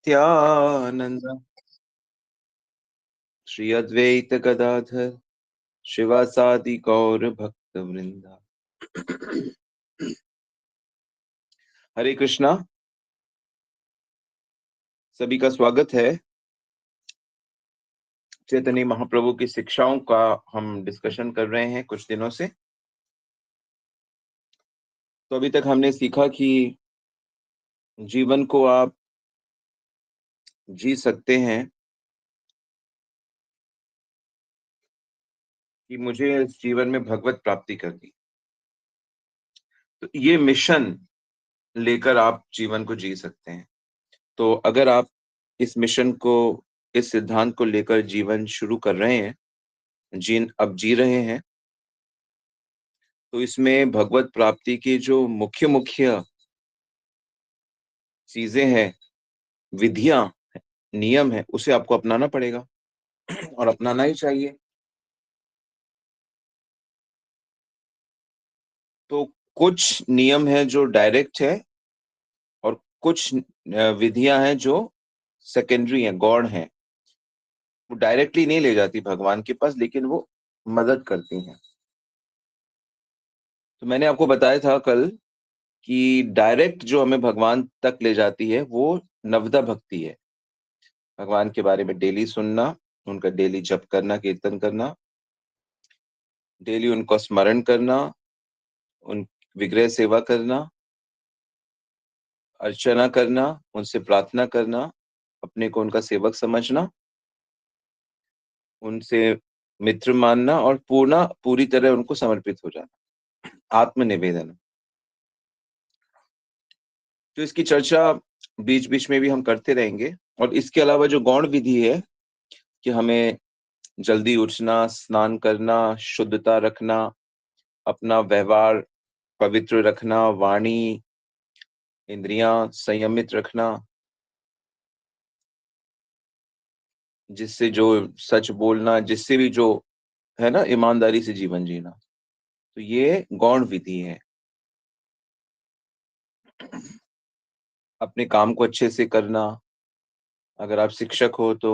नित्यानंद श्री अद्वैत गदाधर शिवासादि गौर भक्त वृंदा। हरे कृष्णा। सभी का स्वागत है। चैतन्य महाप्रभु की शिक्षाओं का हम डिस्कशन कर रहे हैं कुछ दिनों से। तो अभी तक हमने सीखा कि जीवन को आप जी सकते हैं कि मुझे इस जीवन में भगवत प्राप्ति करनी। तो ये मिशन लेकर आप जीवन को जी सकते हैं। तो अगर आप इस मिशन को, इस सिद्धांत को लेकर जीवन शुरू कर रहे हैं, अब जी रहे हैं, तो इसमें भगवत प्राप्ति की जो मुख्य मुख्य चीजें हैं, विधियां, नियम है, उसे आपको अपनाना पड़ेगा और अपनाना ही चाहिए। तो कुछ नियम है जो डायरेक्ट है और कुछ विधियां हैं जो सेकेंडरी हैं, गौड़ हैं। वो डायरेक्टली नहीं ले जाती भगवान के पास, लेकिन वो मदद करती हैं। तो मैंने आपको बताया था कल कि डायरेक्ट जो हमें भगवान तक ले जाती है वो नवदा भक्ति है। भगवान के बारे में डेली सुनना, उनका डेली जप करना, कीर्तन करना, डेली उनको स्मरण करना, उन विग्रह सेवा करना, अर्चना करना, उनसे प्रार्थना करना, अपने को उनका सेवक समझना, उनसे मित्र मानना और पूरी तरह उनको समर्पित हो जाना, आत्मनिवेदन। तो इसकी चर्चा बीच बीच में भी हम करते रहेंगे। और इसके अलावा जो गौण विधि है कि हमें जल्दी उठना, स्नान करना, शुद्धता रखना, अपना व्यवहार पवित्र रखना, वाणी इंद्रियां संयमित रखना, जिससे जो सच बोलना, जिससे भी जो है ना, ईमानदारी से जीवन जीना, तो ये गौण विधि है। अपने काम को अच्छे से करना, अगर आप शिक्षक हो तो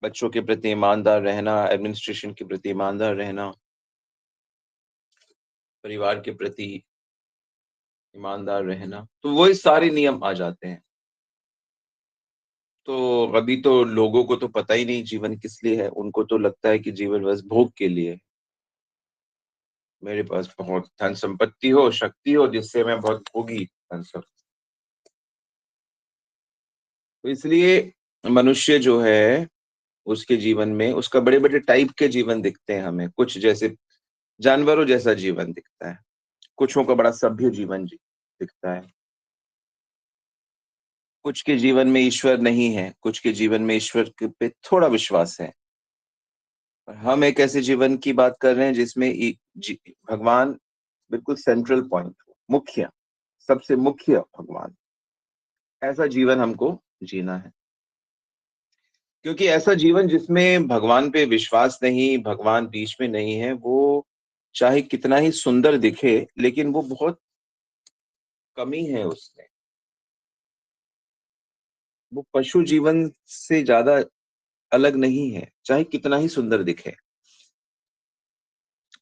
बच्चों के प्रति ईमानदार रहना, एडमिनिस्ट्रेशन के प्रति ईमानदार रहना, परिवार के प्रति ईमानदार रहना, तो वो सारे नियम आ जाते हैं। तो अभी तो लोगों को तो पता ही नहीं जीवन किस लिए है। उनको तो लगता है कि जीवन बस भोग के लिए है। मेरे पास बहुत धन संपत्ति हो, शक्ति हो, जिससे मैं बहुत भोगी बन सकूं। तो इसलिए मनुष्य जो है, उसके जीवन में उसका बड़े बड़े टाइप के जीवन दिखते हैं हमें। कुछ जैसे जानवरों जैसा जीवन दिखता है, कुछों का बड़ा सभ्य जीवन दिखता है, कुछ के जीवन में ईश्वर नहीं है, कुछ के जीवन में ईश्वर के पे थोड़ा विश्वास है। और हम एक ऐसे जीवन की बात कर रहे हैं जिसमें भगवान बिल्कुल सेंट्रल पॉइंट हो, मुख्य, सबसे मुख्य भगवान। ऐसा जीवन हमको जीना है। क्योंकि ऐसा जीवन जिसमें भगवान पे विश्वास नहीं, भगवान बीच में नहीं है, वो चाहे कितना ही सुंदर दिखे, लेकिन वो बहुत कमी है उसमें। वो पशु जीवन से ज्यादा अलग नहीं है, चाहे कितना ही सुंदर दिखे।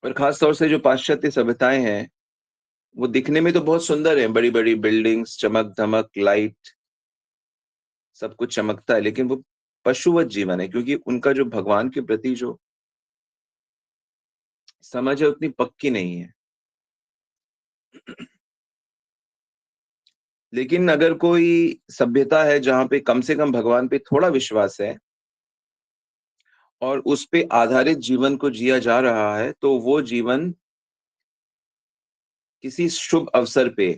और खास तौर से जो पाश्चात्य सभ्यताएं हैं, वो दिखने में तो बहुत सुंदर है, बड़ी बड़ी बिल्डिंग्स, चमक धमक, लाइट, सब कुछ चमकता है, लेकिन वो पशुवत जीवन है। क्योंकि उनका जो भगवान के प्रति जो समझ है उतनी पक्की नहीं है। लेकिन अगर कोई सभ्यता है जहां पे कम से कम भगवान पे थोड़ा विश्वास है और उस पे आधारित जीवन को जिया जा रहा है, तो वो जीवन किसी शुभ अवसर पे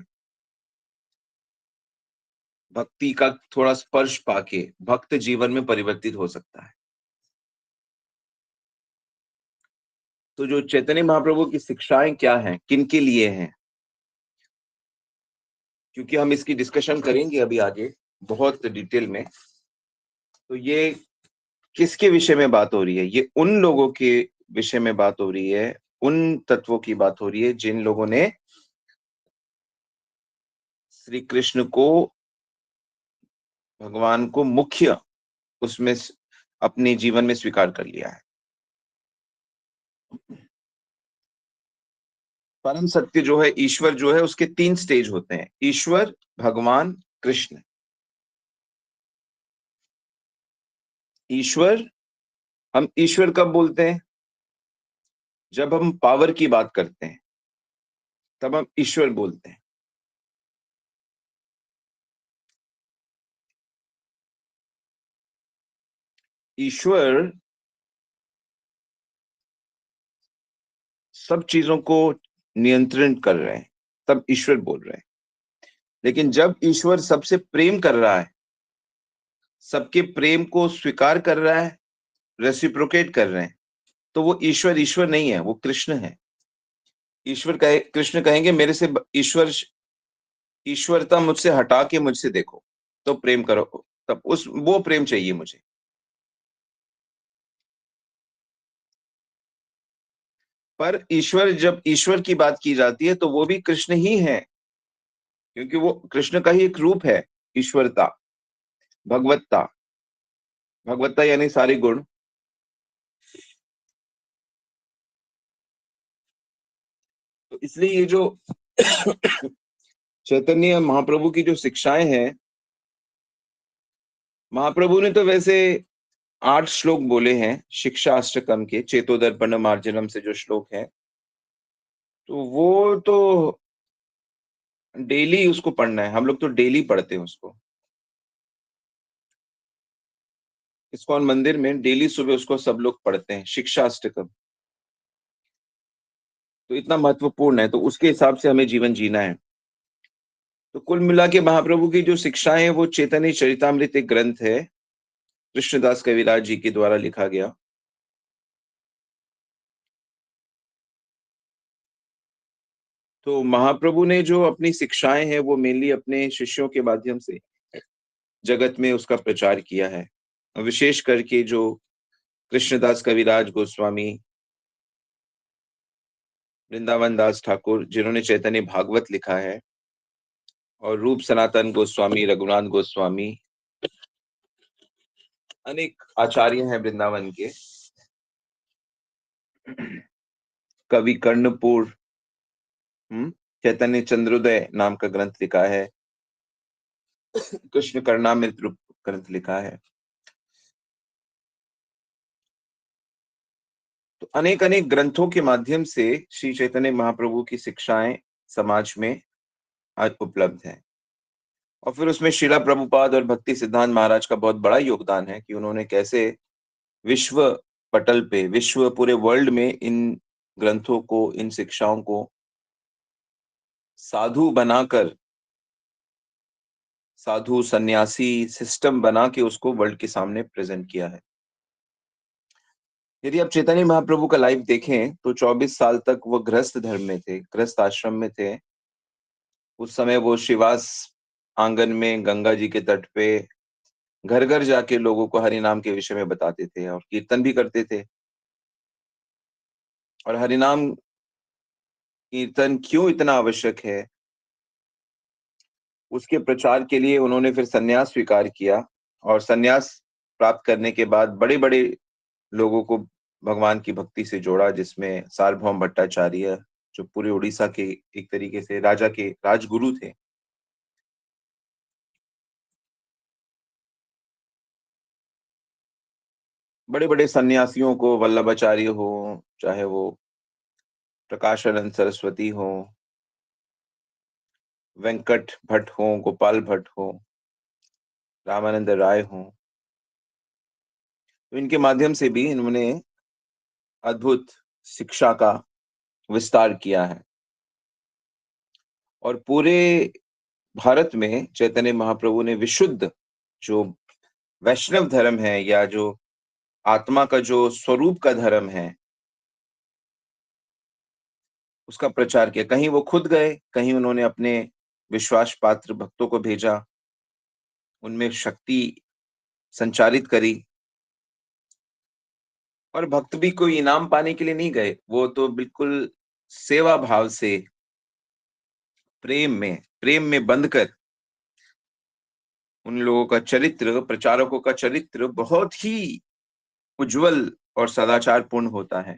भक्ति का थोड़ा स्पर्श पाके भक्त जीवन में परिवर्तित हो सकता है। तो जो चैतन्य महाप्रभु की शिक्षाएं क्या हैं, किन के लिए हैं, क्योंकि हम इसकी डिस्कशन करेंगे अभी आगे बहुत डिटेल में। तो ये किसके विषय में बात हो रही है? ये उन लोगों के विषय में बात हो रही है, उन तत्वों की बात हो रही है जिन लोगों ने श्री कृष्ण को भगवान को मुख्य उसमें अपने जीवन में स्वीकार कर लिया है। परम सत्य जो है, ईश्वर जो है, उसके 3 स्टेज होते हैं: ईश्वर, भगवान, कृष्ण। ईश्वर, हम ईश्वर कब बोलते हैं? जब हम पावर की बात करते हैं, तब हम ईश्वर बोलते हैं। ईश्वर सब चीजों को नियंत्रण कर रहे हैं, तब ईश्वर बोल रहे हैं। लेकिन जब ईश्वर सबसे प्रेम कर रहा है, सबके प्रेम को स्वीकार कर रहा है, रेसिप्रोकेट कर रहे हैं, तो वो ईश्वर ईश्वर नहीं है, वो कृष्ण है। ईश्वर कहे, कृष्ण कहेंगे मेरे से ईश्वर, ईश्वरता मुझसे हटा के मुझसे देखो, तो प्रेम करो, तब उस वो प्रेम चाहिए मुझे। पर ईश्वर, जब ईश्वर की बात की जाती है तो वो भी कृष्ण ही है, क्योंकि वो कृष्ण का ही एक रूप है। ईश्वरता, भगवत्ता, भगवत्ता यानी सारे गुण। तो इसलिए ये जो चैतन्य महाप्रभु की जो शिक्षाएं हैं, महाप्रभु ने तो वैसे 8 श्लोक बोले हैं शिक्षा अष्टकम के, चेतोदर्पण मार्जनम से जो श्लोक है, तो वो तो डेली उसको पढ़ना है। हम लोग तो डेली पढ़ते हैं उसको। इस्कॉन मंदिर में डेली सुबह उसको सब लोग पढ़ते हैं, शिक्षा अष्टकम। तो इतना महत्वपूर्ण है, तो उसके हिसाब से हमें जीवन जीना है। तो कुल मिला के महाप्रभु की जो शिक्षाएं हैं, वो चैतन्य चरितामृत एक ग्रंथ है, कृष्णदास कविराज जी के द्वारा लिखा गया। तो महाप्रभु ने जो अपनी शिक्षाएं हैं, वो मेनली अपने शिष्यों के माध्यम से जगत में उसका प्रचार किया है। विशेष करके जो कृष्णदास कविराज गोस्वामी, वृंदावन दास ठाकुर, जिन्होंने चैतन्य भागवत लिखा है, और रूप सनातन गोस्वामी, रघुनाथ गोस्वामी, अनेक आचार्य हैं वृंदावन के। कवि कर्णपुर, चैतन्य चंद्रोदय नाम का ग्रंथ लिखा है, कृष्ण कर्णामृत रूप ग्रंथ लिखा है। तो अनेक अनेक ग्रंथों के माध्यम से श्री चैतन्य महाप्रभु की शिक्षाएं समाज में आज उपलब्ध है। और फिर उसमें शिला प्रभुपाद और भक्ति सिद्धांत महाराज का बहुत बड़ा योगदान है कि उन्होंने कैसे विश्व पटल पे, विश्व पूरे वर्ल्ड में इन ग्रंथों को, इन शिक्षाओं को साधु बनाकर, साधु सन्यासी सिस्टम बना के उसको वर्ल्ड के सामने प्रेजेंट किया है। यदि आप चैतन्य महाप्रभु का लाइफ देखें तो 24 साल तक वो गृहस्थ धर्म में थे, गृहस्थ आश्रम में थे। उस समय वो शिवास आंगन में गंगा जी के तट पे घर घर जाके लोगों को हरि नाम के विषय में बताते थे और कीर्तन भी करते थे। और हरि नाम कीर्तन क्यों इतना आवश्यक है, उसके प्रचार के लिए उन्होंने फिर सन्यास स्वीकार किया। और सन्यास प्राप्त करने के बाद बड़े बड़े लोगों को भगवान की भक्ति से जोड़ा, जिसमें सार्वभौम भट्टाचार्य, जो पूरे उड़ीसा के एक तरीके से राजा के राजगुरु थे। बड़े बड़े सन्यासियों को, वल्लभाचार्य हो, चाहे वो प्रकाशानंद सरस्वती हो, वेंकट भट्ट हो, गोपाल भट्ट हो, रामानंद राय हो, तो इनके माध्यम से भी इन्होंने अद्भुत शिक्षा का विस्तार किया है। और पूरे भारत में चैतन्य महाप्रभु ने विशुद्ध जो वैष्णव धर्म है, या जो आत्मा का जो स्वरूप का धर्म है, उसका प्रचार किया। कहीं वो खुद गए, कहीं उन्होंने अपने विश्वास पात्र भक्तों को भेजा, उनमें शक्ति संचारित करी। और भक्त भी कोई इनाम पाने के लिए नहीं गए, वो तो बिल्कुल सेवा भाव से, प्रेम में बंधकर उन लोगों का चरित्र, प्रचारकों का चरित्र बहुत ही उज्जवल और सदाचारपूर्ण होता है।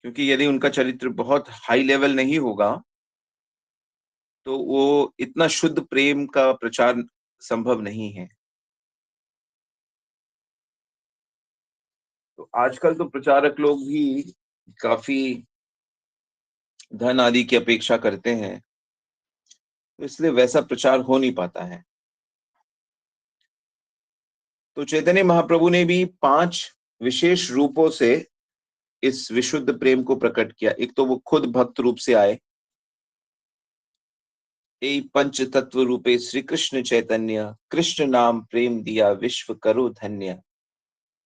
क्योंकि यदि उनका चरित्र बहुत हाई लेवल नहीं होगा, तो वो इतना शुद्ध प्रेम का प्रचार संभव नहीं है। तो आजकल तो प्रचारक लोग भी काफ़ी धन आदि की अपेक्षा करते हैं, तो इसलिए वैसा प्रचार हो नहीं पाता है। तो चैतन्य महाप्रभु ने भी 5 विशेष रूपों से इस विशुद्ध प्रेम को प्रकट किया। एक तो वो खुद भक्त रूप से आए। ए पंच तत्व रूपे श्री कृष्ण चैतन्य, कृष्ण नाम प्रेम दिया विश्व करो धन्य।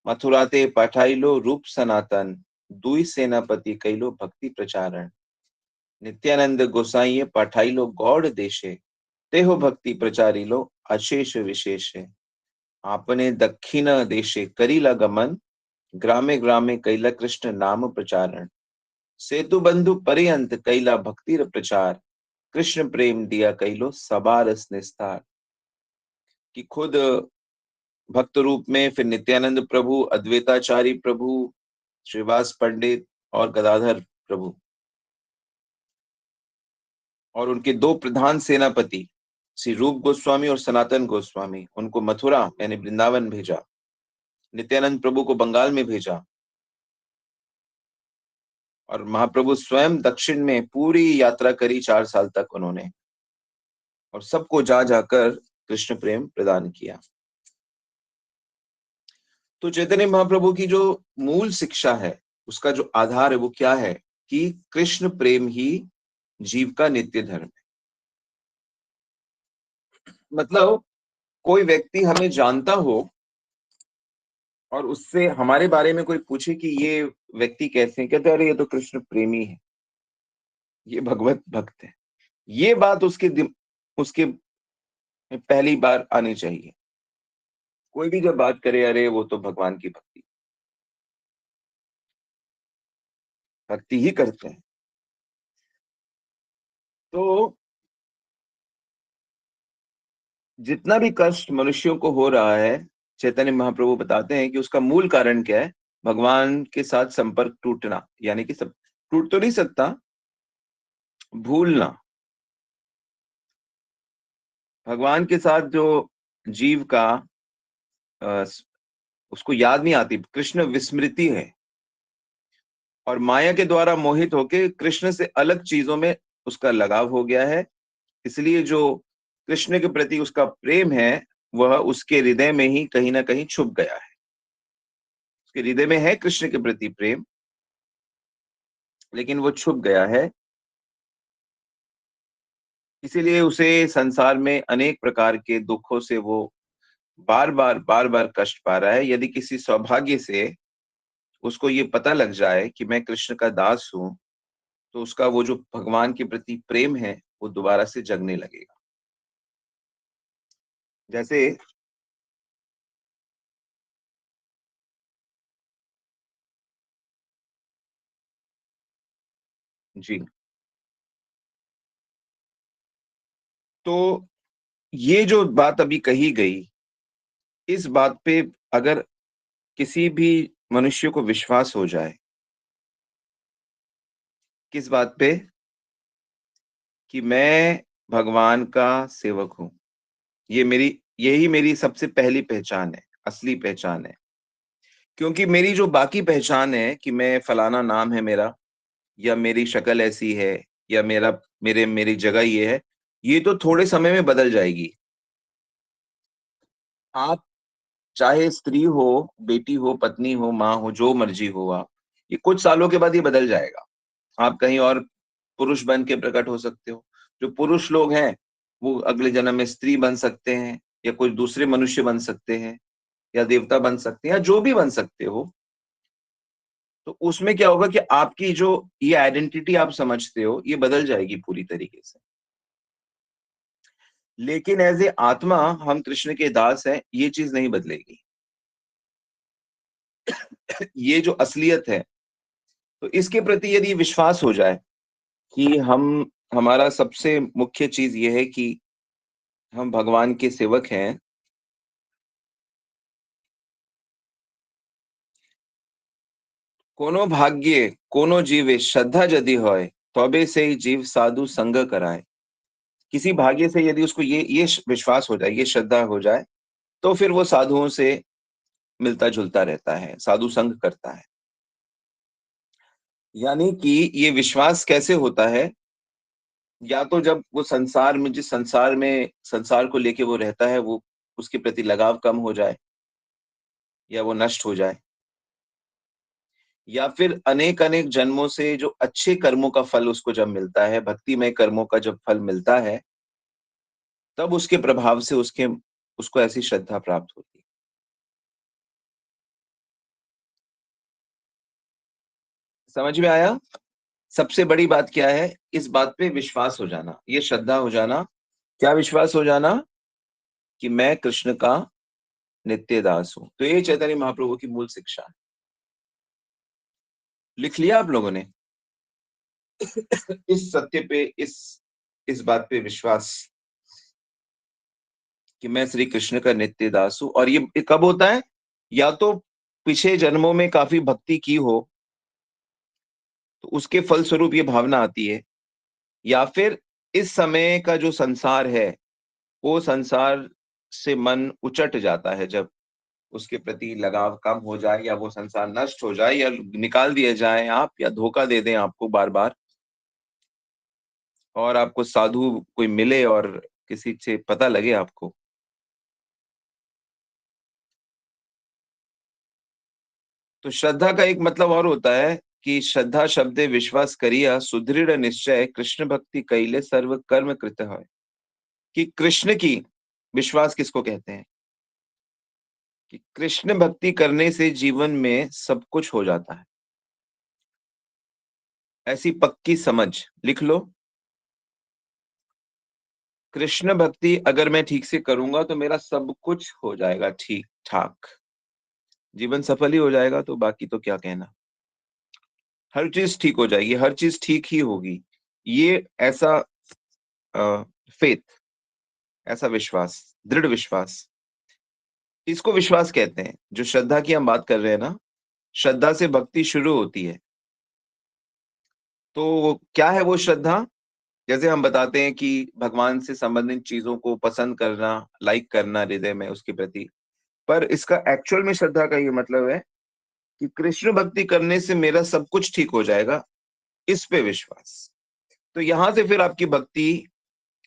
मथुरा ते पाठाइलो रूप सनातन, दुई सेनापति कैलो भक्ति प्रचारण। नित्यानंद गोसाई पाठाइलो गौड़ देशे, तेहो भक्ति प्रचारिलो अशेष विशेष। आपने दक्षिण देशे करीला गमन, ग्रामे ग्रामे कैला कृष्ण नाम प्रचारण। सेतु बंधु पर्यंत कैला भक्तिर प्रचार, कृष्ण प्रेम दिया कैलो सबारस निस्तार। कि खुद भक्त रूप में, फिर नित्यानंद प्रभु, अद्वैताचारी प्रभु, श्रीवास पंडित और गदाधर प्रभु, और उनके 2 प्रधान सेनापति श्री रूप गोस्वामी और सनातन गोस्वामी, उनको मथुरा यानी वृंदावन भेजा। नित्यानंद प्रभु को बंगाल में भेजा, और महाप्रभु स्वयं दक्षिण में पूरी यात्रा करी 4 साल तक उन्होंने, और सबको जा जाकर कृष्ण प्रेम प्रदान किया। तो चैतन्य महाप्रभु की जो मूल शिक्षा है, उसका जो आधार है वो क्या है कि कृष्ण प्रेम ही जीव का नित्य धर्म है। मतलब कोई व्यक्ति हमें जानता हो और उससे हमारे बारे में कोई पूछे कि ये व्यक्ति कैसे हैं, कहते अरे ये तो कृष्ण प्रेमी है, ये भगवत भक्त है। ये बात उसके पहली बार आनी चाहिए। कोई भी जब बात करे, अरे वो तो भगवान की भक्ति भक्ति ही करते हैं। तो जितना भी कष्ट मनुष्यों को हो रहा है, चैतन्य महाप्रभु बताते हैं कि उसका मूल कारण क्या है? भगवान के साथ संपर्क टूटना, यानी कि सब टूट तो नहीं सकता, भूलना। भगवान के साथ जो जीव का उसको याद नहीं आती, कृष्ण विस्मृति है, और माया के द्वारा मोहित होके कृष्ण से अलग चीजों में उसका लगाव हो गया है। इसलिए जो कृष्ण के प्रति उसका प्रेम है, वह उसके हृदय में ही कहीं ना कहीं छुप गया है। उसके हृदय में है कृष्ण के प्रति प्रेम, लेकिन वो छुप गया है। इसीलिए उसे संसार में अनेक प्रकार के दुखों से वो बार बार कष्ट पा रहा है। यदि किसी सौभाग्य से उसको ये पता लग जाए कि मैं कृष्ण का दास हूं, तो उसका वो जो भगवान के प्रति प्रेम है, वो दोबारा से जगने लगेगा। जैसे जी, तो ये जो बात अभी कही गई, इस बात पे अगर किसी भी मनुष्य को विश्वास हो जाए, किस बात पे? कि मैं भगवान का सेवक हूं, यही मेरी सबसे पहली पहचान है, असली पहचान है। क्योंकि मेरी जो बाकी पहचान है कि मैं फलाना नाम है मेरा, या मेरी शक्ल ऐसी है, या मेरी जगह ये है, ये तो थोड़े समय में बदल जाएगी। आप चाहे स्त्री हो, बेटी हो, पत्नी हो, माँ हो, जो मर्जी हो आप, ये कुछ सालों के बाद ये बदल जाएगा। आप कहीं और पुरुष बन के प्रकट हो सकते हो। जो पुरुष लोग हैं, वो अगले जन्म में स्त्री बन सकते हैं, या कोई दूसरे मनुष्य बन सकते हैं, या देवता बन सकते हैं, या जो भी बन सकते हो। तो उसमें क्या होगा कि आपकी जो ये आइडेंटिटी आप समझते हो, ये बदल जाएगी पूरी तरीके से। लेकिन एज ए आत्मा हम कृष्ण के दास हैं, ये चीज नहीं बदलेगी। ये जो असलियत है, तो इसके प्रति यदि विश्वास हो जाए कि हमारा सबसे मुख्य चीज ये है कि हम भगवान के सेवक हैं। कोनो भाग्ये कोनो जीवे श्रद्धा यदि होय, तबे से ही जीव साधु संग कराए। किसी भाग्य से यदि उसको ये विश्वास हो जाए, ये श्रद्धा हो जाए, तो फिर वो साधुओं से मिलता जुलता रहता है, साधु संग करता है। यानी कि ये विश्वास कैसे होता है, या तो जब वो संसार में, जिस संसार में, संसार को लेके वो रहता है, वो उसके प्रति लगाव कम हो जाए, या वो नष्ट हो जाए, या फिर अनेक अनेक जन्मों से जो अच्छे कर्मों का फल उसको जब मिलता है, भक्तिमय कर्मों का जब फल मिलता है, तब उसके प्रभाव से उसको ऐसी श्रद्धा प्राप्त होती है। समझ में आया? सबसे बड़ी बात क्या है? इस बात पे विश्वास हो जाना, ये श्रद्धा हो जाना। क्या विश्वास हो जाना? कि मैं कृष्ण का नित्य दास हूं। तो ये चैतन्य महाप्रभु की मूल शिक्षा है। लिख लिया आप लोगों ने? इस सत्य पे, इस बात पे विश्वास कि मैं श्री कृष्ण का नित्य दास हूं। और ये कब होता है? या तो पिछले जन्मों में काफी भक्ति की हो, तो उसके फलस्वरूप ये भावना आती है, या फिर इस समय का जो संसार है, वो संसार से मन उचट जाता है, जब उसके प्रति लगाव कम हो जाए, या वो संसार नष्ट हो जाए, या निकाल दिए जाए आप, या धोखा दे दें आपको बार बार, और आपको साधु कोई मिले और किसी से पता लगे आपको। तो श्रद्धा का एक मतलब और होता है कि श्रद्धा शब्दे विश्वास करिया सुदृढ़ निश्चय कृष्ण भक्ति कैले सर्व कर्म कृत है। कि कृष्ण की, विश्वास किसको कहते हैं? कि कृष्ण भक्ति करने से जीवन में सब कुछ हो जाता है। ऐसी पक्की समझ, लिख लो। कृष्ण भक्ति अगर मैं ठीक से करूंगा तो मेरा सब कुछ हो जाएगा ठीक ठाक, जीवन सफल ही हो जाएगा, तो बाकी तो क्या कहना। हर चीज ठीक हो जाएगी, हर चीज ठीक ही होगी। ये ऐसा फेथ, ऐसा विश्वास, दृढ़ विश्वास, इसको विश्वास कहते हैं। जो श्रद्धा की हम बात कर रहे हैं ना, श्रद्धा से भक्ति शुरू होती है। तो क्या है वो श्रद्धा? जैसे हम बताते हैं कि भगवान से संबंधित चीजों को पसंद करना, लाइक करना हृदय में उसके प्रति। पर इसका एक्चुअल में श्रद्धा का ये मतलब है कि कृष्ण भक्ति करने से मेरा सब कुछ ठीक हो जाएगा, इस पे विश्वास। तो यहां से फिर आपकी भक्ति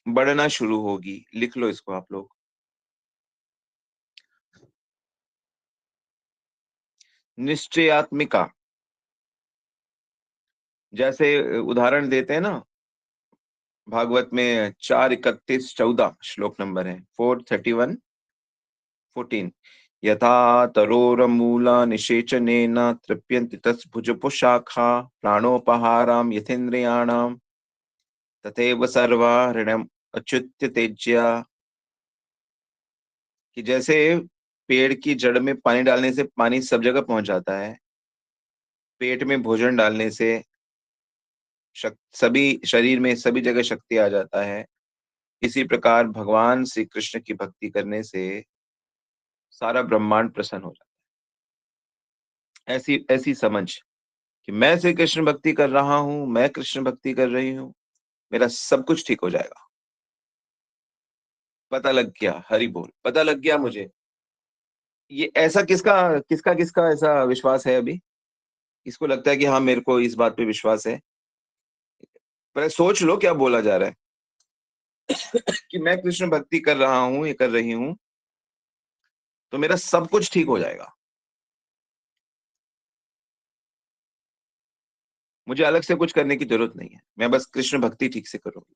बढ़ना शुरू होगी। लिख लो इसको आप लोग। निश्चयात्मिका। जैसे उदाहरण देते हैं ना, भागवत में 4:31-14 श्लोक नंबर है, 4:31-14। यथा तरोरमूला निषेचनेन तृप्यन्ति तस्भुजपुशाखा प्राणोपहारां यथेन्द्रियाणां, तथैव सर्वा ऋणम अच्युत्य तेज्या। कि जैसे पेड़ की जड़ में पानी डालने से पानी सब जगह पहुंच जाता है, पेट में भोजन डालने से सभी शरीर में सभी जगह शक्ति आ जाता है, इसी प्रकार भगवान श्री कृष्ण की भक्ति करने से सारा ब्रह्मांड प्रसन्न हो जाता है। ऐसी ऐसी समझ कि मैं श्री कृष्ण भक्ति कर रहा हूं, मैं कृष्ण भक्ति कर रही हूँ, मेरा सब कुछ ठीक हो जाएगा। पता लग गया, हरि बोल, पता लग गया मुझे। ये ऐसा किसका किसका किसका ऐसा विश्वास है अभी? इसको लगता है कि हाँ, मेरे को इस बात पे विश्वास है। पर सोच लो क्या बोला जा रहा है। कि मैं कृष्ण भक्ति कर रहा हूँ, ये कर रही हूँ, तो मेरा सब कुछ ठीक हो जाएगा। मुझे अलग से कुछ करने की जरूरत नहीं है, मैं बस कृष्ण भक्ति ठीक से करूंगी।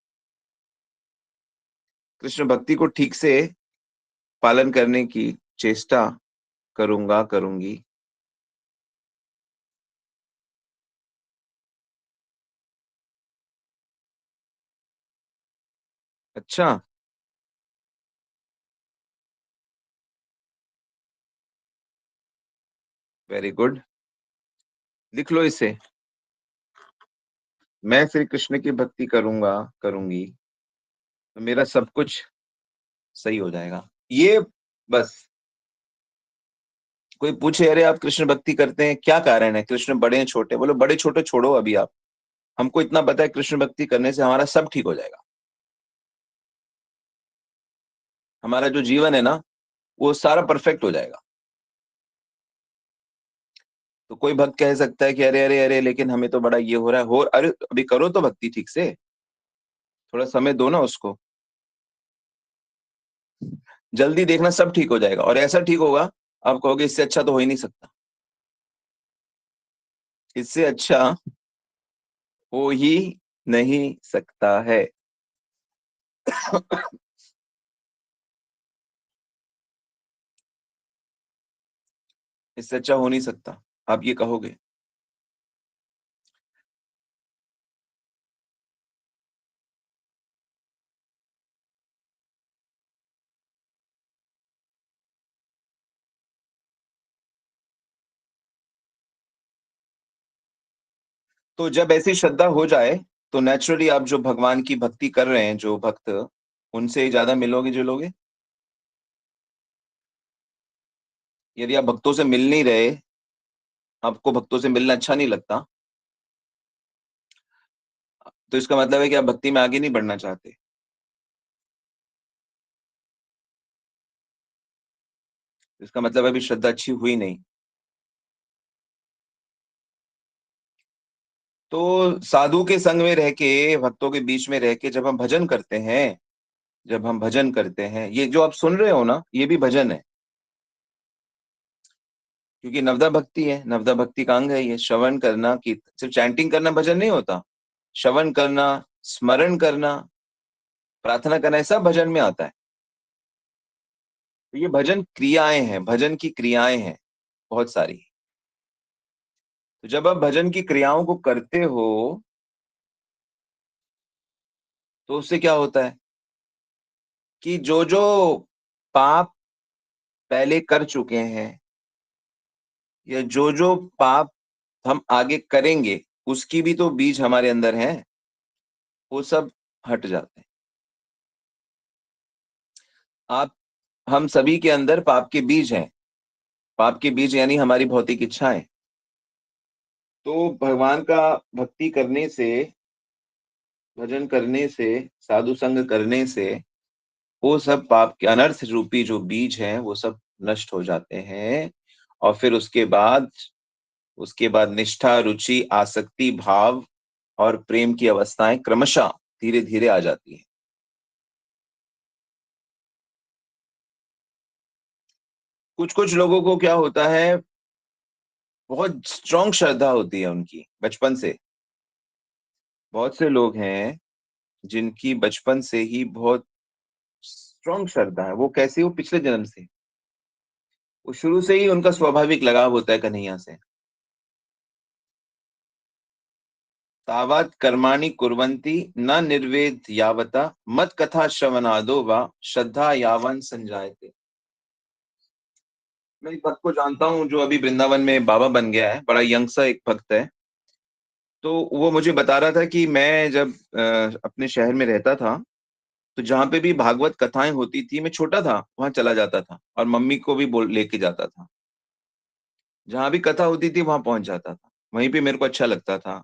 कृष्ण भक्ति को ठीक से पालन करने की चेष्टा करूंगा, करूंगी। अच्छा, वेरी गुड। लिख लो इसे। मैं श्री कृष्ण की भक्ति करूंगा, करूंगी, तो मेरा सब कुछ सही हो जाएगा। ये बस। कोई पूछे अरे आप कृष्ण भक्ति करते हैं, क्या कारण है, कृष्ण बड़े हैं छोटे, बोलो बड़े छोटे छोड़ो अभी आप, हमको इतना पता है कृष्ण भक्ति करने से हमारा सब ठीक हो जाएगा। हमारा जो जीवन है ना, वो सारा परफेक्ट हो जाएगा। तो कोई भक्त कह सकता है कि अरे अरे अरे लेकिन हमें तो बड़ा ये हो रहा है, हो अरे अभी करो तो भक्ति ठीक से, थोड़ा समय दो ना उसको। जल्दी देखना सब ठीक हो जाएगा, और ऐसा ठीक होगा आप कहोगे इससे अच्छा तो हो ही नहीं सकता, इससे अच्छा हो ही नहीं सकता है। इससे अच्छा हो नहीं सकता, आप ये कहोगे। तो जब ऐसी श्रद्धा हो जाए, तो नेचुरली आप जो भगवान की भक्ति कर रहे हैं जो भक्त, उनसे ज्यादा मिलोगे जुलोगे। यदि आप भक्तों से मिल नहीं रहे, आपको भक्तों से मिलना अच्छा नहीं लगता, तो इसका मतलब है कि आप भक्ति में आगे नहीं बढ़ना चाहते। इसका मतलब अभी श्रद्धा अच्छी हुई नहीं। तो साधु के संग में रह के, भक्तों के बीच में रह के जब हम भजन करते हैं, जब हम भजन करते हैं, ये जो आप सुन रहे हो ना, ये भी भजन है। क्योंकि नवदा भक्ति है, नवदा भक्ति का अंग है ये, श्रवण करना, की सिर्फ चैंटिंग करना भजन नहीं होता। श्रवण करना, स्मरण करना, प्रार्थना करना, ये सब भजन में आता है। तो ये भजन क्रियाएं हैं, भजन की क्रियाएं हैं बहुत सारी। तो जब आप भजन की क्रियाओं को करते हो, तो उससे क्या होता है कि जो जो पाप पहले कर चुके हैं, या जो जो पाप हम आगे करेंगे, उसकी भी तो बीज हमारे अंदर है, वो सब हट जाते हैं। आप, हम सभी के अंदर पाप के बीज हैं। पाप के बीज यानी हमारी भौतिक इच्छाएं। तो भगवान का भक्ति करने से, भजन करने से, साधु संग करने से, वो सब पाप के अनर्थ रूपी जो बीज हैं वो सब नष्ट हो जाते हैं। और फिर उसके बाद निष्ठा, रुचि, आसक्ति भाव और प्रेम की अवस्थाएं क्रमशः धीरे धीरे आ जाती हैं। कुछ कुछ लोगों को क्या होता है, बहुत स्ट्रांग श्रद्धा होती है उनकी बचपन से। बहुत से लोग हैं जिनकी बचपन से ही बहुत स्ट्रांग श्रद्धा है। वो कैसे, वो पिछले जन्म से, वो शुरू से ही उनका स्वाभाविक लगाव होता है कन्हैया से। तावत् कर्माणि कुर्वन्ति न निर्वेद यावता मत कथा श्रवणादो वा श्रद्धा यावन संजायते। मैं एक भक्त को जानता हूँ जो अभी वृंदावन में बाबा बन गया है, बड़ा यंग सा एक भक्त है। तो वो मुझे बता रहा था कि मैं जब अपने शहर में रहता था, तो जहाँ पे भी भागवत कथाएं होती थी, मैं छोटा था वहां चला जाता था, और मम्मी को भी बोल लेके जाता था। जहां भी कथा होती थी वहां पहुंच जाता था। वहीं पे मेरे को अच्छा लगता था।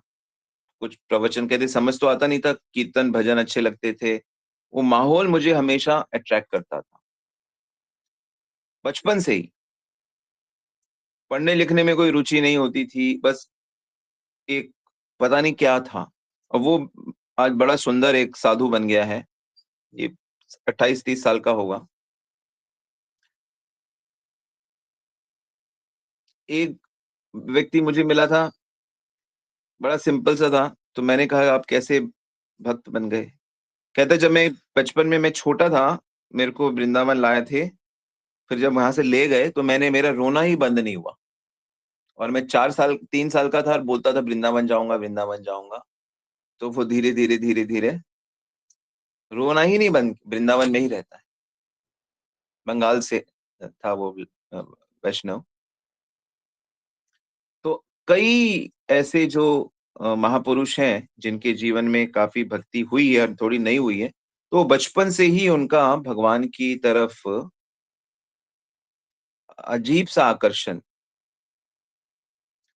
कुछ प्रवचन कहते, समझ तो आता नहीं था, कीर्तन भजन अच्छे लगते थे। वो माहौल मुझे हमेशा अट्रैक्ट करता था, बचपन से ही। पढ़ने लिखने में कोई रुचि नहीं होती थी, बस एक पता नहीं क्या था। और वो आज बड़ा सुंदर एक साधु बन गया है। ये 28-30 साल का होगा। एक व्यक्ति मुझे मिला था, बड़ा सिंपल सा था। तो मैंने कहा आप कैसे भक्त बन गए। कहता जब मैं बचपन में, मैं छोटा था, मेरे को वृंदावन लाए थे। फिर जब वहां से ले गए तो मेरा रोना ही बंद नहीं हुआ। और मैं 4 साल, 3 साल का था और बोलता था वृंदावन जाऊंगा, वृंदावन जाऊंगा। तो वो धीरे धीरे धीरे धीरे रोना ही नहीं बंद, वृंदावन में ही रहता है। बंगाल से था वो, वैष्णव। तो कई ऐसे जो महापुरुष हैं जिनके जीवन में काफी भक्ति हुई है और थोड़ी नहीं हुई है, तो बचपन से ही उनका भगवान की तरफ अजीब सा आकर्षण,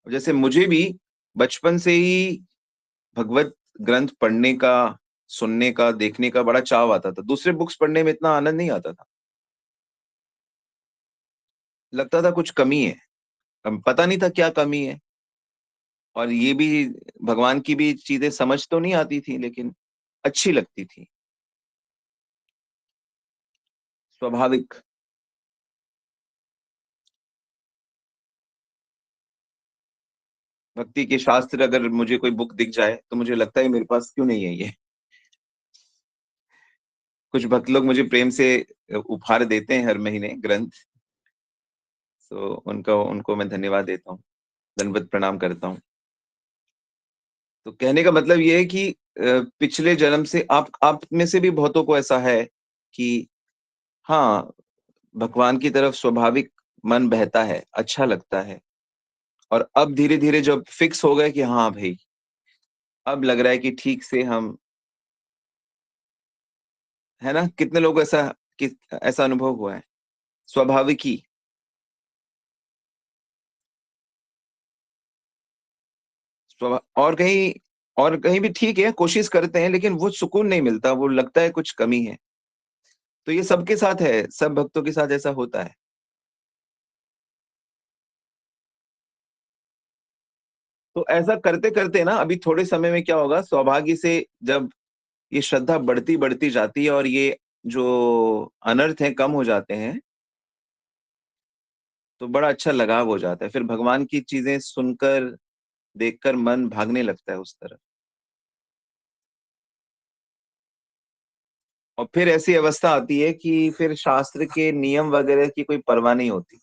जैसे मुझे भी बचपन से ही भगवत ग्रंथ पढ़ने का, सुनने का, देखने का बड़ा चाव आता था। दूसरे बुक्स पढ़ने में इतना आनंद नहीं आता था। लगता था कुछ कमी है। अब पता नहीं था क्या कमी है, और ये भी भगवान की भी चीजें समझ तो नहीं आती थी, लेकिन अच्छी लगती थी। स्वाभाविक। भक्ति के शास्त्र अगर मुझे कोई बुक दिख जाए तो मुझे लगता है मेरे पास क्यों नहीं है ये। कुछ भक्त लोग मुझे प्रेम से उपहार देते हैं हर महीने ग्रंथ। तो उनको उनको मैं धन्यवाद देता हूँ, दंडवत प्रणाम करता हूँ। तो कहने का मतलब ये है कि पिछले जन्म से आप में से भी बहुतों को ऐसा है कि हाँ, भगवान की तरफ स्वाभाविक मन बहता है, अच्छा लगता है। और अब धीरे-धीरे जब फिक्स हो गए कि हाँ भई, अब लग रहा है कि ठीक से हम, है ना? कितने लोग ऐसा, कि ऐसा अनुभव हुआ है? स्वाभाविक ही। और कहीं भी ठीक है, कोशिश करते हैं, लेकिन वो सुकून नहीं मिलता, वो लगता है कुछ कमी है। तो ये सबके साथ है, सब भक्तों के साथ ऐसा होता है। तो ऐसा करते-करते ना अभी थोड़े समय में क्या होगा, सौभाग्य से जब ये श्रद्धा बढ़ती-बढ़ती जाती है और ये जो अनर्थ हैं कम हो जाते हैं, तो बड़ा अच्छा लगाव हो जाता है। फिर भगवान की चीज़ें सुनकर, देखकर मन भागने लगता है उस तरफ। और फिर ऐसी अवस्था आती है कि फिर शास्त्र के नियम वगैरह की कोई परवाह नहीं होती।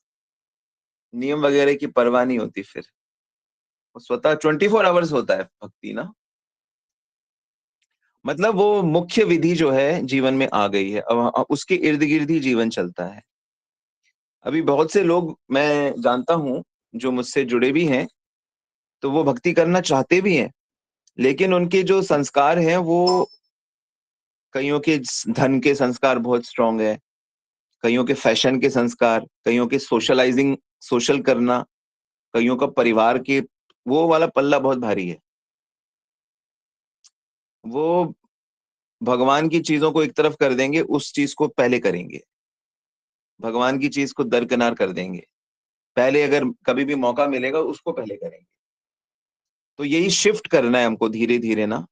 नियम वगैरह की परवाह नहीं होती फिर। वो स्वतः 24 आवर्स होता है भक्ति ना। मतलब वो मुख्य विधि जो है जीवन में आ गई है। अब उसके इर्द-गिर्द ही जीवन चलता है। अभी बहुत से लोग मैं जानता हूँ, जो मुझसे जुड़े भी हैं, तो वो भक्ति करना चाहते भी हैं, लेकिन उनके जो संस्कार हैं वो, कइयों के धन के संस्कार बहुत स्ट्रॉन्ग है, कइयों के फैशन के संस्कार, कइयों के सोशलाइजिंग, सोशल करना, कइयों का परिवार के, वो वाला पल्ला बहुत भारी है। वो भगवान की चीज़ों को एक तरफ कर देंगे, उस चीज़ को पहले करेंगे। भगवान की चीज़ को दरकिनार कर देंगे। पहले अगर कभी भी मौका मिलेगा उसको पहले करेंगे। तो यही शिफ्ट करना है हमको धीरे-धीरे ना,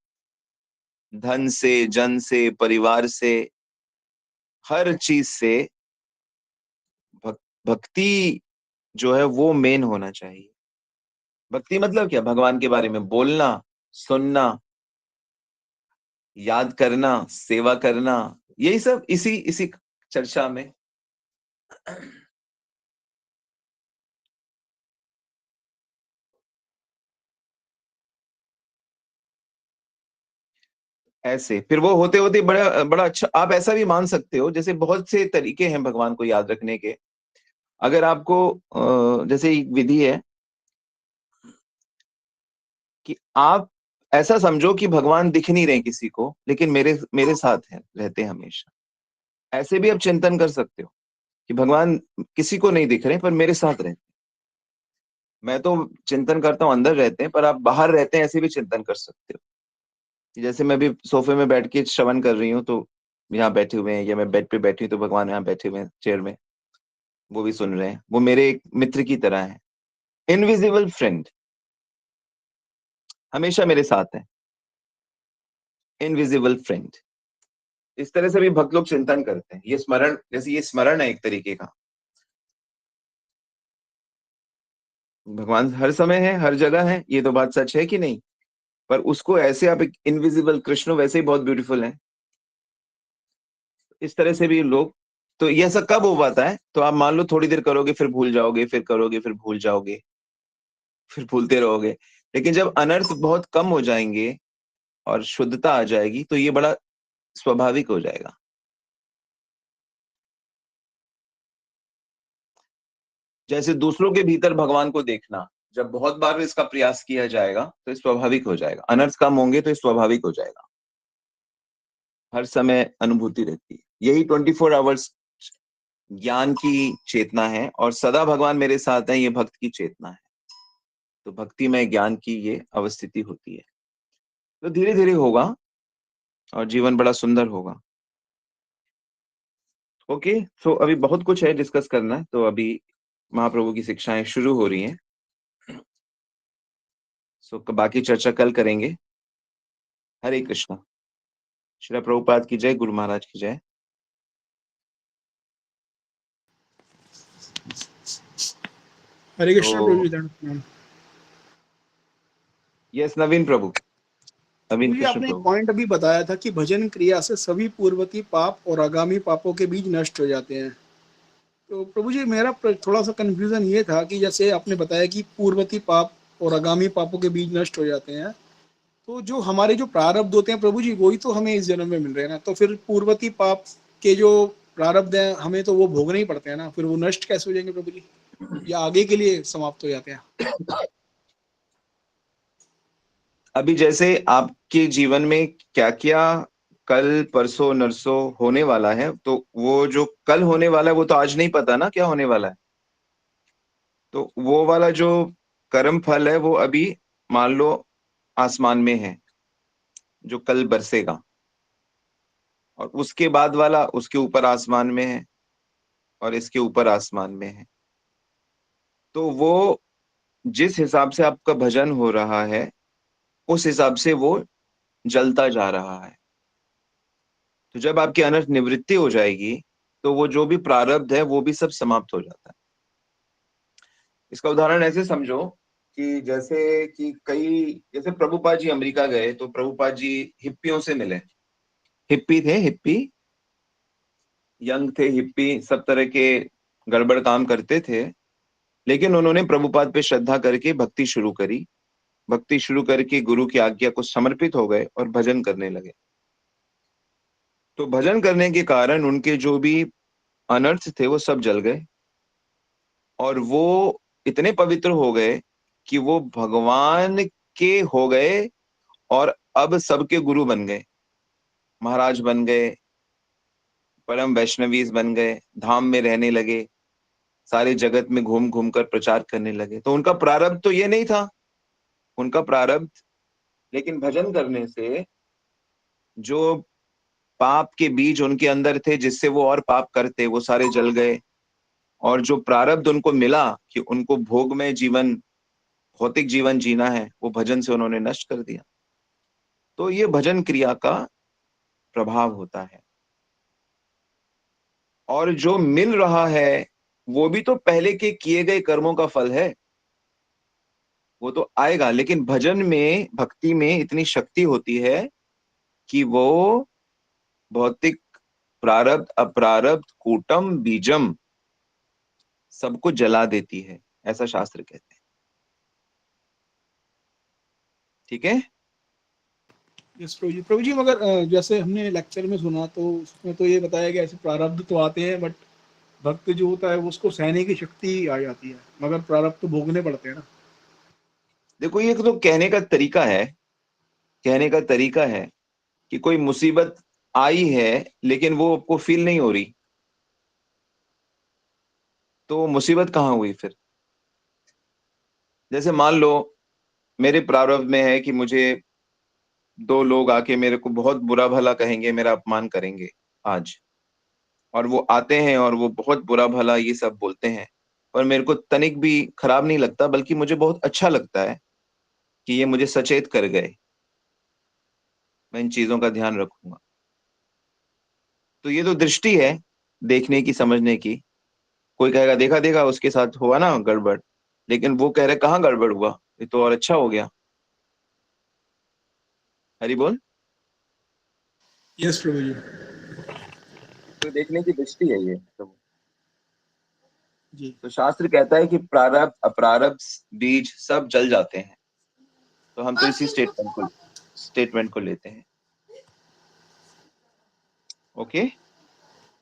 धन से, जन से, परिवार से, हर चीज़ से भक भक्ति जो है वो मेन होना चाहिए। भक्ति मतलब क्या? भगवान के बारे में बोलना, सुनना, याद करना, सेवा करना, यही सब इसी इसी चर्चा में। ऐसे फिर वो होते-होते बड़ा बड़ा अच्छा, आप ऐसा भी मान सकते हो, जैसे बहुत से तरीके हैं भगवान को याद रखने के। अगर आपको जैसे एक विधि है कि आप ऐसा समझो कि भगवान दिख नहीं रहे किसी को, लेकिन मेरे मेरे साथ हैं, रहते हैं हमेशा। ऐसे भी आप चिंतन कर सकते हो कि भगवान किसी को नहीं दिख रहे पर मेरे साथ रहते हैं। मैं तो चिंतन करता हूँ अंदर रहते हैं, पर आप बाहर रहते हैं ऐसे भी चिंतन कर सकते हो। कि जैसे मैं अभी सोफे में बैठ के श्रवण कर रही हूँ, तो यहाँ बैठे हुए हैं, या मैं बेड पे बैठी हूँ तो भगवान यहाँ बैठे हुए हैं चेयर में, वो भी सुन रहे हैं। वो मेरे एक मित्र की तरह हैं। इनविजिबल फ्रेंड, हमेशा मेरे साथ हैं। Invisible friend. इस तरह से भी भक्त लोग चिंतन करते हैं। ये स्मरण, जैसे ये स्मरण है एक तरीके का। भगवान हर समय है, हर जगह है, ये तो बात सच है कि नहीं? पर उसको ऐसे आप एक इनविजिबल, कृष्ण वैसे ही बहुत ब्यूटीफुल है। इस तरह से भी लोग, तो ये ऐसा कब हो पाता है? तो आप मान लो थोड़ी देर करोगे, फिर भूल जाओगे, फिर करोगे, फिर भूल जाओगे, फिर भूलते रहोगे। लेकिन जब अनर्थ बहुत कम हो जाएँगे और शुद्धता आ जाएगी, तो ये बड़ा स्वाभाविक हो जाएगा। जैसे दूसरों के भीतर भगवान को देखना, जब बहुत बार इसका प्रयास किया जाएगा, तो ये स्वाभाविक हो जाएगा। अनर्थ कम होंगे तो ये स्वाभाविक हो जाएगा। हर समय अनुभूति रहती है। यही 24 आवर्स ज्ञान की चेतना है, और सदा भगवान मेरे साथ है, ये भक्त की चेतना है। तो भक्ति में ज्ञान की ये अवस्थिति होती है। तो धीरे धीरे होगा और जीवन बड़ा सुंदर होगा। ओके, सो अभी बहुत कुछ है डिस्कस करना है, तो अभी महाप्रभु की शिक्षाएं शुरू हो रही हैं। सो बाकी चर्चा कल करेंगे। हरे कृष्णा। श्री प्रभुपाद की जय, गुरु महाराज की जय। हरे कृष्ण प्रभु जी। तो यस नवीन प्रभु, नवीन मुझे कृष्ण आपने एक प्रभु। पॉइंट अभी बताया था कि भजन क्रिया से सभी पूर्वती पाप और आगामी पापों के बीज नष्ट हो जाते हैं। तो प्रभु जी मेरा थोड़ा सा कंफ्यूजन ये था कि जैसे आपने बताया कि पूर्वती पाप और आगामी पापों के बीज नष्ट हो जाते हैं, तो जो हमारे जो प्रारब्ध होते हैं प्रभु जी वही तो हमें इस जन्म में मिल रहे हैं ना, तो फिर पूर्वती पाप के जो प्रारब्ध हैं हमें तो वो भोगने ही पड़ते हैं ना, फिर वो नष्ट कैसे हो जाएंगे प्रभु जी, या आगे के लिए समाप्त हो जाते हैं? अभी जैसे आपके जीवन में क्या क्या कल परसों नरसों होने वाला है, तो वो जो कल होने वाला है वो तो आज नहीं पता ना क्या होने वाला है। तो वो वाला जो कर्म फल है वो अभी मान लो आसमान में है, जो कल बरसेगा, और उसके बाद वाला उसके ऊपर आसमान में है, और इसके ऊपर आसमान में है। तो वो जिस हिसाब से आपका भजन हो रहा है उस हिसाब से वो जलता जा रहा है। तो जब आपकी अनर्थ निवृत्ति हो जाएगी तो वो जो भी प्रारब्ध है वो भी सब समाप्त हो जाता है। इसका उदाहरण ऐसे समझो कि जैसे कि जैसे प्रभुपाद जी अमेरिका गए तो प्रभुपाद जी हिप्पियों से मिले। हिप्पी थे, हिप्पी यंग थे, हिप्पी सब तरह के गड़बड़ काम करते थे, लेकिन उन्होंने प्रभुपाद पे श्रद्धा करके भक्ति शुरू करी। भक्ति शुरू करके गुरु की आज्ञा को समर्पित हो गए और भजन करने लगे। तो भजन करने के कारण उनके जो भी अनर्थ थे वो सब जल गए, और वो इतने पवित्र हो गए कि वो भगवान के हो गए, और अब सबके गुरु बन गए, महाराज बन गए, परम वैष्णवीज बन गए, धाम में रहने लगे, सारे जगत में घूम घूम कर प्रचार करने लगे। तो उनका प्रारब्ध तो ये नहीं था, उनका प्रारब्ध, लेकिन भजन करने से जो पाप के बीज उनके अंदर थे जिससे वो और पाप करते, वो सारे जल गए, और जो प्रारब्ध उनको मिला कि उनको भोगमय जीवन, भौतिक जीवन जीना है, वो भजन से उन्होंने नष्ट कर दिया। तो ये भजन क्रिया का प्रभाव होता है, और जो मिल रहा है वो भी तो पहले के किए गए कर्मों का फल है, वो तो आएगा। लेकिन भजन में, भक्ति में इतनी शक्ति होती है कि वो भौतिक प्रारब्ध अप्रारब्ध कूटम बीजम सबको जला देती है, ऐसा शास्त्र कहते हैं। ठीक है। यस प्रभु जी। प्रभु जी मगर जैसे हमने लेक्चर में सुना तो उसमें तो ये बताया गया ऐसे प्रारब्ध तो आते हैं, बट भक्त जो होता है उसको सहने की शक्ति आ जाती है, मगर प्रारब्ध तो भोगने पड़ते हैं ना। देखो ये तो कहने का तरीका है, कहने का तरीका है कि कोई मुसीबत आई है लेकिन वो आपको फील नहीं हो रही, तो मुसीबत कहाँ हुई फिर। जैसे मान लो मेरे प्रारब्ध में है कि मुझे दो लोग आके मेरे को बहुत बुरा भला कहेंगे, मेरा अपमान करेंगे आज, और वो आते हैं और वो बहुत बुरा भला ये सब बोलते हैं, और मेरे को तनिक भी खराब नहीं लगता, बल्कि मुझे बहुत अच्छा लगता है कि ये मुझे सचेत कर गए, मैं इन चीजों का ध्यान रखूंगा। तो ये तो दृष्टि है देखने की, समझने की। कोई कहेगा देखा देखा उसके साथ हुआ ना गड़बड़, लेकिन वो कह रहे कहाँ गड़बड़ हुआ, ये तो और अच्छा हो गया। हरि बोल। यस प्रभु जी। तो देखने की दृष्टि है ये जी। तो शास्त्र कहता है कि प्रारब्ध अप्रारब्ध बीज सब जल जाते हैं। तो हम तो इसी स्टेटमेंट को लेते हैं। ओके।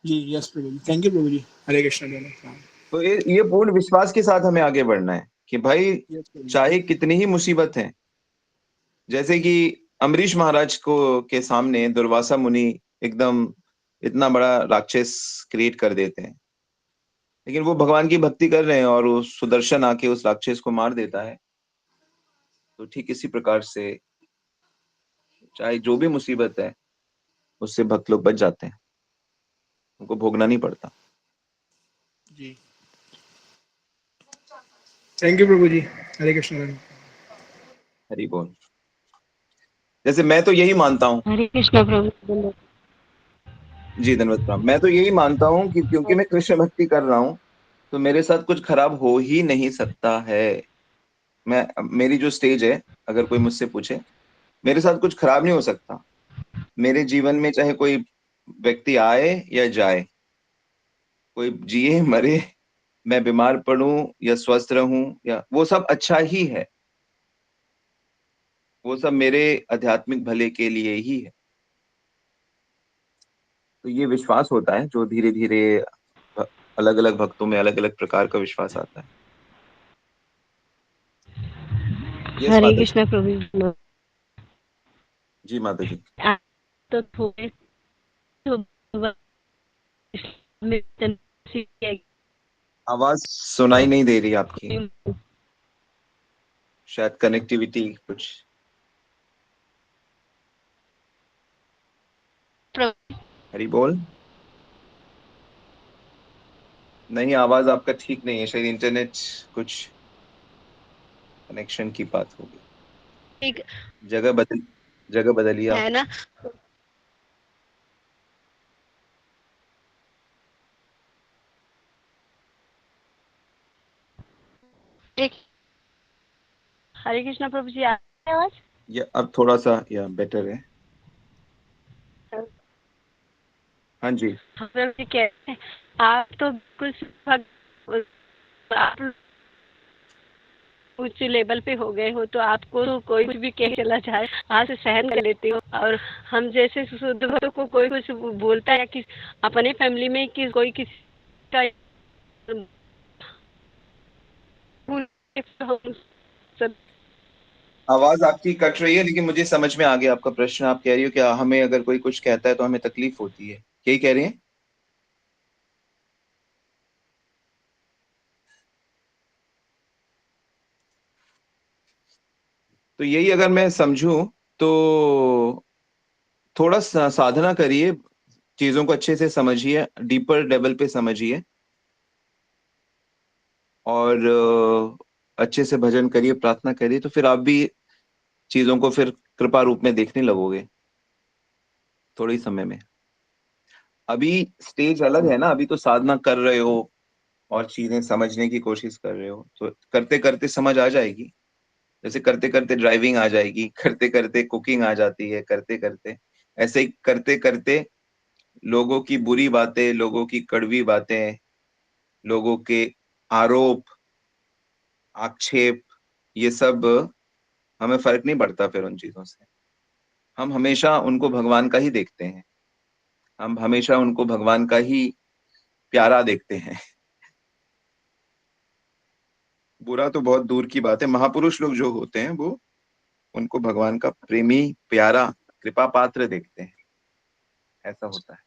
जी यस प्रभु जी, थैंक यू प्रभु जी। हरे कृष्ण दोनों। तो ये पूर्ण विश्वास के साथ हमें आगे बढ़ना है कि भाई यस प्रभु जी। चाहे कितनी ही मुसीबत है, जैसे कि अम्बरीश महाराज को के सामने दुर्वासा मुनि एकदम इतना बड़ा राक्षस क्रिएट कर देते हैं। लेकिन वो भगवान की भक्ति कर रहे हैं और वो सुदर्शन आके उस राक्षस को मार देता है। तो ठीक इसी प्रकार से चाहे जो भी मुसीबत है उससे भक्त लोग बच जाते हैं, उनको भोगना नहीं पड़ता। जी, थैंक यू प्रभु जी। हरे कृष्ण। हरि बोल। जैसे मैं तो यही मानता हूँ। हरे कृष्णा प्रभु। जी धन्यवाद प्रणाम। मैं तो यही मानता हूँ कि क्योंकि मैं कृष्ण भक्ति कर रहा हूँ तो मेरे साथ कुछ खराब हो ही नहीं सकता है। मैं, मेरी जो स्टेज है, अगर कोई मुझसे पूछे, मेरे साथ कुछ खराब नहीं हो सकता। मेरे जीवन में चाहे कोई व्यक्ति आए या जाए, कोई जिए मरे, मैं बीमार पड़ूं या स्वस्थ रहूं, या वो सब अच्छा ही है। वो सब मेरे आध्यात्मिक भले के लिए ही है। तो ये विश्वास होता है जो धीरे धीरे अलग अलग भक्तों में अलग अलग प्रकार का विश्वास आता है। यस हरे माता जी। कृष्णा प्रभु। जी माता जी। आप तो थोड़े तो आवाज सुनाई नहीं दे रही आपकी, शायद कनेक्टिविटी कुछ। हरी बोल। नहीं, आवाज आपका ठीक नहीं है, शायद इंटरनेट कुछ कनेक्शन की बात होगी। एक जगह बदल, जगह बदलिए आप। है ना। एक हरे कृष्णा प्रभु जी, आ रही है आवाज? ये अब थोड़ा सा या बेटर है। हाँ जी। हम लोग भी कहते हैं आप तो बिल्कुल आप उच्च लेवल पे हो गए हो, तो आपको तो कोई कुछ भी कह चला जाए आप से सहन कर लेते हो। और हम जैसे शुद्ध भक्तों को कोई कुछ बोलता है या किस अपने फैमिली में कि कोई किसी का सब आवाज आपकी कट रही है, लेकिन मुझे समझ में आ गया आपका प्रश्न। आप कह रही हो कि हमें अगर कोई कुछ कहता है तो हमें तकलीफ होती है, यही कह रही हैं? तो यही अगर मैं समझूं तो थोड़ा साधना करिए, चीजों को अच्छे से समझिए, डीपर लेवल पे समझिए, और अच्छे से भजन करिए, प्रार्थना करिए, तो फिर आप भी चीजों को फिर कृपा रूप में देखने लगोगे थोड़े ही समय में। अभी स्टेज अलग है ना, अभी तो साधना कर रहे हो और चीजें समझने की कोशिश कर रहे हो, तो करते करते समझ आ जाएगी। जैसे करते करते ड्राइविंग आ जाएगी, करते करते कुकिंग आ जाती है, करते करते, ऐसे ही करते करते लोगों की बुरी बातें, लोगों की कड़वी बातें, लोगों के आरोप, आक्षेप, ये सब हमें फर्क नहीं पड़ता फिर उन चीजों से। हम हमेशा उनको भगवान का ही देखते हैं, हम हमेशा उनको भगवान का ही प्यारा देखते हैं। बुरा तो बहुत दूर की बात है, महापुरुष लोग जो होते हैं वो उनको भगवान का प्रेमी, प्यारा, कृपा पात्र देखते हैं। ऐसा होता है।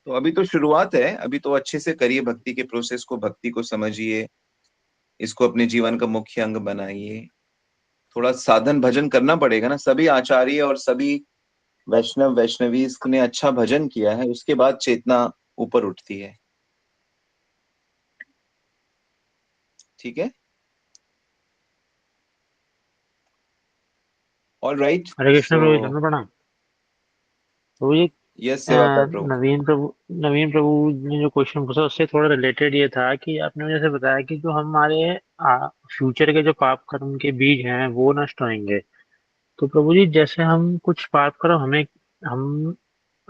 तो अभी तो शुरुआत है, अभी तो अच्छे से करिए भक्ति के प्रोसेस को, भक्ति को समझिए, इसको अपने जीवन का मुख्य अंग बनाइए। थोड़ा साधन भजन करना पड़ेगा ना। सभी आचार्य और सभी वैष्णव वैष्णवी ने अच्छा भजन किया है, उसके बाद चेतना ऊपर उठती है। ठीक है। All right. Hare Krishna so प्रभु, चंद्र प्रणाम। प्रभु जी, यस, सेवा कर प्रभु। नवीन प्रभु ने जो क्वेश्चन पूछा उससे थोड़ा रिलेटेड ये था कि आपने मुझे जैसे बताया कि जो हमारे फ्यूचर के जो पाप कर्म के बीज हैं वो नष्ट होंगे। तो प्रभु जी, जैसे हम कुछ पाप कर्म हमें हम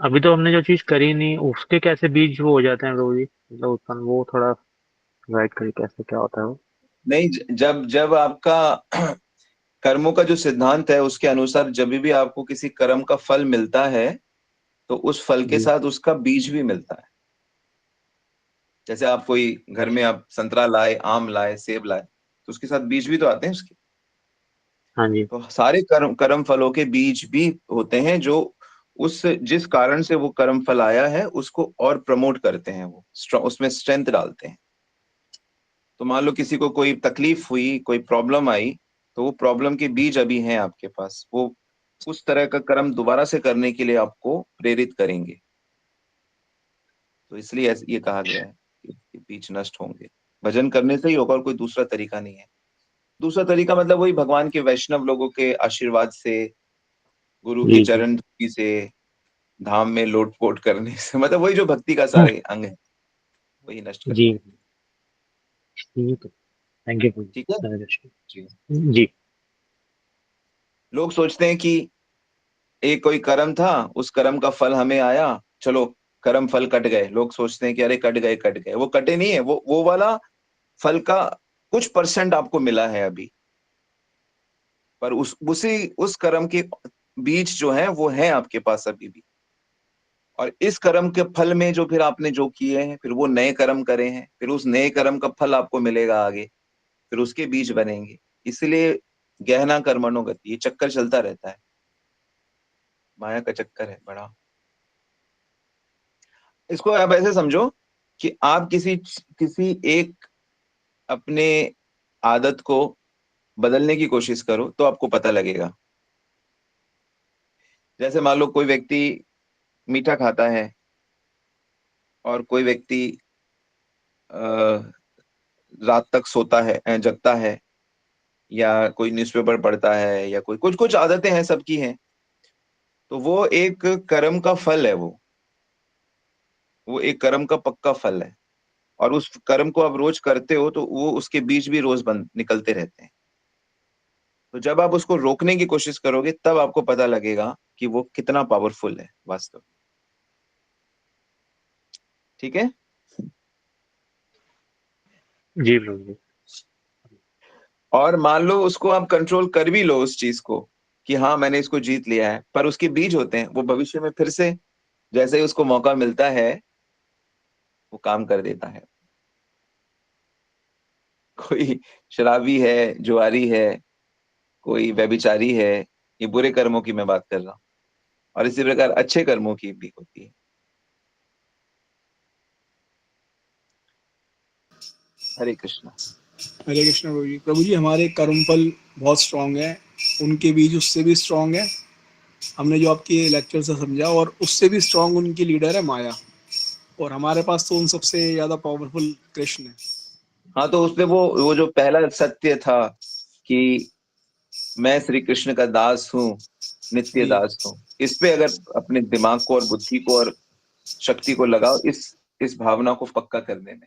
अभी तो हमने जो चीज करी नहीं उसके कैसे बीज वो हो जाते हैं प्रभु जी, मतलब उत्पन्न, वो थोड़ा गाइड करिए कैसे क्या होता है वो। नहीं, जब जब आपका कर्मों का जो सिद्धांत है उसके अनुसार जब भी आपको किसी कर्म का फल मिलता है तो उस फल के जी। साथ उसका बीज भी मिलता है। जैसे आप कोई घर में आप संतरा लाए, आम लाए, सेब लाए, तो उसके साथ बीज भी तो आते हैं उसके। हाँ जी। तो सारे कर्म फलों के बीज भी होते हैं जो उस जिस कारण से वो कर्म फल आया है उसको और प्रमोट करते हैं, वो उसमें स्ट्रेंथ डालते हैं। तो मान लो किसी को कोई तकलीफ हुई, कोई प्रॉब्लम आई, तो वो प्रॉब्लम के बीज अभी हैं आपके पास, वो उस तरह का कर्म दोबारा से करने के लिए आपको प्रेरित करेंगे। तो इसलिए ये कहा गया है कि बीज नष्ट होंगे, भजन करने से ही होगा, और कोई दूसरा तरीका नहीं है। दूसरा तरीका मतलब वही भगवान के वैष्णव लोगों के आशीर्वाद से, गुरु के जी जी चरण धूलि से, धाम में लोटपोट करने से, मतलब वही जो भक्ति का सारे अंग है वही नष्ट जी। करते हैं। ठीक है। थैंक यू ठीक है प्रभु जी। जी। लोग सोचते हैं कि एक कोई कर्म था, उस कर्म का फल हमें आया, चलो कर्म फल कट गए। लोग सोचते हैं कि अरे कट गए कट गए, वो कटे नहीं है, वो वाला फल का कुछ परसेंट आपको मिला है अभी, पर उस कर्म के बीज जो है वो है आपके पास अभी भी। और इस कर्म के फल में जो फिर आपने जो किए हैं, फिर वो नए कर्म करे हैं, फिर उस नए कर्म का फल आपको मिलेगा आगे, फिर उसके बीज बनेंगे। इसलिए गहना कर्मणो गति, ये चक्कर चलता रहता है, माया का चक्कर है बड़ा। इसको आप ऐसे समझो कि आप किसी किसी एक अपने आदत को बदलने की कोशिश करो तो आपको पता लगेगा। जैसे मान लो कोई व्यक्ति मीठा खाता है, और कोई व्यक्ति रात तक सोता है, जगता है, या कोई न्यूज़पेपर पढ़ता है, या कोई कुछ कुछ आदतें हैं, सबकी हैं। तो वो एक कर्म का फल है, वो एक कर्म का पक्का फल है। और उस कर्म को आप रोज करते हो तो वो उसके बीज भी रोज बन निकलते रहते हैं। तो जब आप उसको रोकने की कोशिश करोगे तब आपको पता लगेगा कि वो कितना पावरफुल है वास्तव में। ठीक है। जी प्रभु जी। और मान लो उसको आप कंट्रोल कर भी लो उस चीज को, कि हाँ मैंने इसको जीत लिया है, पर उसके बीज होते हैं, वो भविष्य में फिर से जैसे ही उसको मौका मिलता है वो काम कर देता है। कोई शराबी है, जुआरी है, कोई व्यभिचारी है, ये बुरे कर्मों की मैं बात कर रहा हूँ। और इसी प्रकार अच्छे कर्मों की भी होती है। हरे कृष्णा। हरे कृष्ण प्रभु जी। प्रभु जी हमारे कर्मफल बहुत स्ट्रांग है, उनके बीज उससे भी स्ट्रांग है। हमने जो आपके लेक्चर से समझा, और उससे भी स्ट्रांग उनकी लीडर है माया, और हमारे पास तो उन सबसे ज्यादा पावरफुल कृष्ण है। हाँ, तो उसमें वो जो पहला सत्य था कि मैं श्री कृष्ण का दास हूँ, नित्य जी। दास हूँ, इस पे अगर अपने दिमाग को और बुद्धि को और शक्ति को लगाओ, इस भावना को पक्का करने में,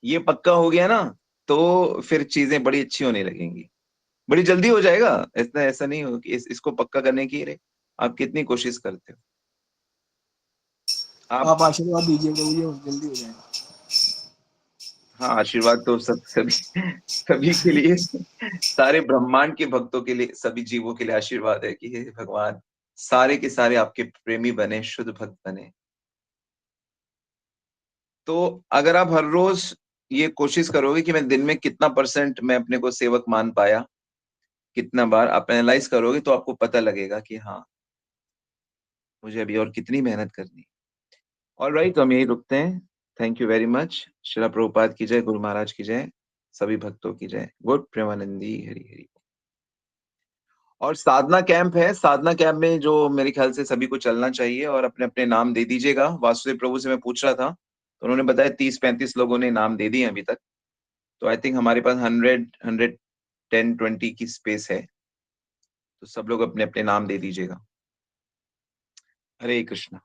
ये पक्का हो गया ना, तो फिर चीजें बड़ी अच्छी होने लगेंगी, बड़ी जल्दी हो जाएगा। ऐसा ऐसा नहीं हो कि इसको पक्का करने की रे आप कितनी कोशिश करते हो। आप आप आशीर्वाद दीजिए प्रभु जी, बहुत जल्दी हो जाएगा। हाँ, आशीर्वाद तो सभी सभी के लिए, सारे ब्रह्मांड के भक्तों के लिए, सभी जीवों के लिए आशीर्वाद है कि हे भगवान, सारे के सारे आपके प्रेमी बने, शुद्ध भक्त बने। तो अगर आप हर रोज ये कोशिश करोगे कि मैं दिन में कितना परसेंट मैं अपने को सेवक मान पाया, कितना बार आप एनालाइज करोगे, तो आपको पता लगेगा कि हाँ मुझे अभी और कितनी मेहनत करनी। ऑल राइट, तो हम यही रुकते हैं। Thank you very much. Srila Prabhupada की जय, गुरु महाराज की जय, सभी भक्तों की जय। गुड प्रेमानंदी, हरि हरि। और साधना कैंप है, साधना कैंप में जो मेरे ख्याल से सभी को चलना चाहिए, और अपने अपने नाम दे दीजिएगा। वासुदेव प्रभु से मैं पूछ रहा था तो उन्होंने बताया 30-35 लोगों ने नाम दे दिए अभी तक। तो आई थिंक हमारे पास 110-120 की स्पेस है, तो सब लोग अपने अपने नाम दे दीजिएगा। हरे कृष्णा।